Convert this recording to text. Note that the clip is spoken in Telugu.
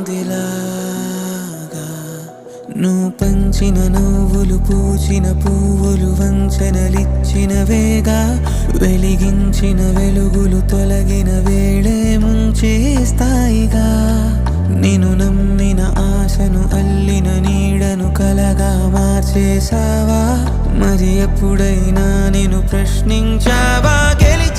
ఆగిందిలాగా నువ్వు పంచిన నువ్వులు పూచిన పువ్వులు వంచనలిచ్చిన వేగా వెలిగించిన వెలుగులు తొలగిన వేళే ముంచేస్తాయిగా నిన్ను నమ్మిన ఆశను అల్లిన నీడను కలగా మార్చేసావా మరి ఎప్పుడైనా నిన్ను ప్రశ్నించావా గెలిచి